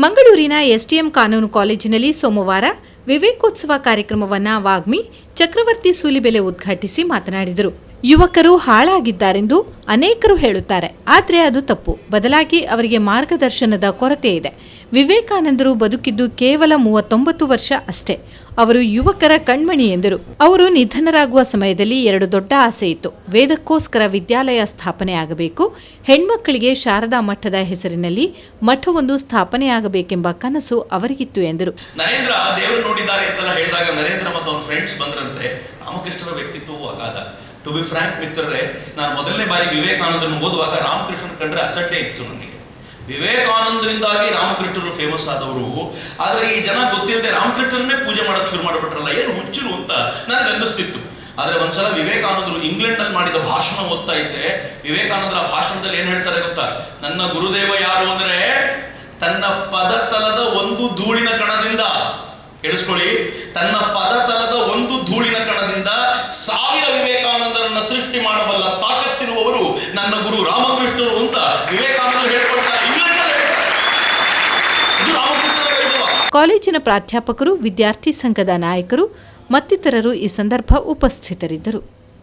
ಮಂಗಳೂರಿನ ಎಸ್ಟಿಎಂ ಕಾನೂನು ಕಾಲೇಜಿನಲ್ಲಿ ಸೋಮವಾರ ವಿವೇಕೋತ್ಸವ ಕಾರ್ಯಕ್ರಮವನ್ನು ವಾಗ್ಮಿ ಚಕ್ರವರ್ತಿ ಸೂಲಿಬೆಲೆ ಉದ್ಘಾಟಿಸಿ ಮಾತನಾಡಿದರು. ಯುವಕರು ಹಾಳಾಗಿದ್ದಾರೆಂದು ಅನೇಕರು ಹೇಳುತ್ತಾರೆ, ಆದರೆ ಅದು ತಪ್ಪು. ಬದಲಾಗಿ ಅವರಿಗೆ ಮಾರ್ಗದರ್ಶನದ ಕೊರತೆ ಇದೆ. ವಿವೇಕಾನಂದರು ಬದುಕಿದ್ದು ಕೇವಲ 39 ವರ್ಷ ಅಷ್ಟೇ. ಅವರು ಯುವಕರ ಕಣ್ಮಣಿ ಎಂದರು. ಅವರು ನಿಧನರಾಗುವ ಸಮಯದಲ್ಲಿ 2 ದೊಡ್ಡ ಆಸೆ ಇತ್ತು. ವೇದಕ್ಕೋಸ್ಕರ ವಿದ್ಯಾಲಯ ಸ್ಥಾಪನೆಯಾಗಬೇಕು, ಹೆಣ್ಮಕ್ಕಳಿಗೆ ಶಾರದಾ ಮಠದ ಹೆಸರಿನಲ್ಲಿ ಮಠವೊಂದು ಸ್ಥಾಪನೆಯಾಗಬೇಕೆಂಬ ಕನಸು ಅವರಿಗಿತ್ತು ಎಂದರು. ನರೇಂದ್ರ ದೇವರು ನೋಡಿದ್ದಾರೆ ಅಂತೆಲ್ಲ ಹೇಳಿದಾಗ ನರೇಂದ್ರ ಮತ್ತು ಅವರ ಫ್ರೆಂಡ್ಸ್ ಬಂದ್ರಂತೆ. ರಾಮಕೃಷ್ಣರ ವ್ಯಕ್ತಿತ್ವವು ಅಗಾಧ. ಟು ಬಿ ಫ್ರಾಂಕ್ ಮಿತ್ರರೇ, ನಾನು ಮೊದಲನೇ ಬಾರಿ ವಿವೇಕಾನಂದರನ್ನು ಓದುವಾಗ ರಾಮಕೃಷ್ಣನ್ ಕಂಡ್ರೆ ಅಸಡ್ಡೆ ಇತ್ತು ನನಗೆ. ವಿವೇಕಾನಂದರಿಂದಾಗಿ ರಾಮಕೃಷ್ಣರು ಫೇಮಸ್ ಆದವರು. ಆದ್ರೆ ಈ ಜನ ಗೊತ್ತಿಲ್ಲದೆ ರಾಮಕೃಷ್ಣರನ್ನೇ ಪೂಜೆ ಮಾಡಕ್ ಶುರು ಮಾಡಿಬಿಟ್ರಲ್ಲ, ಏನು ಹುಚ್ಚರು ಅಂತ ನನಗೆ ಅನ್ನಿಸ್ತಿತ್ತು. ಆದ್ರೆ ಒಂದ್ಸಲ ವಿವೇಕಾನಂದರು ಇಂಗ್ಲೆಂಡ್ ಅಲ್ಲಿ ಮಾಡಿದ ಭಾಷಣ ಓದ್ತಾ ಇದ್ದೆ. ವಿವೇಕಾನಂದರ ಭಾಷಣದಲ್ಲಿ ಏನ್ ಹೇಳ್ತಾರೆ ಗೊತ್ತಾ? ನನ್ನ ಗುರುದೇವ ಯಾರು ಅಂದ್ರೆ ತನ್ನ ಪದತಲದ ಒಂದು ಧೂಳಿನ ಕಣದಿಂದ, ಕೇಳಿಸ್ಕೊಳ್ಳಿ, ತನ್ನ ಪದತಲದ ಒಂದು ಧೂಳಿನ ಕಣದಿಂದ 1000 ವಿವೇಕಾನಂದರನ್ನ ಸೃಷ್ಟಿ ಮಾಡಬಲ್ಲ ತಾಕತ್ತಿರುವವರು ನನ್ನ ಗುರು ರಾಮಕೃಷ್ಣರು ಅಂತ ವಿವೇಕಾನಂದರು ಹೇಳ್ಕೊಳ್ತಾರೆ. ಕಾಲೇಜಿನ ಪ್ರಾಧ್ಯಾಪಕರು, ವಿದ್ಯಾರ್ಥಿ ಸಂಘದ ನಾಯಕರು ಮತ್ತಿತರರು ಈ ಸಂದರ್ಭ ಉಪಸ್ಥಿತರಿದ್ದರು.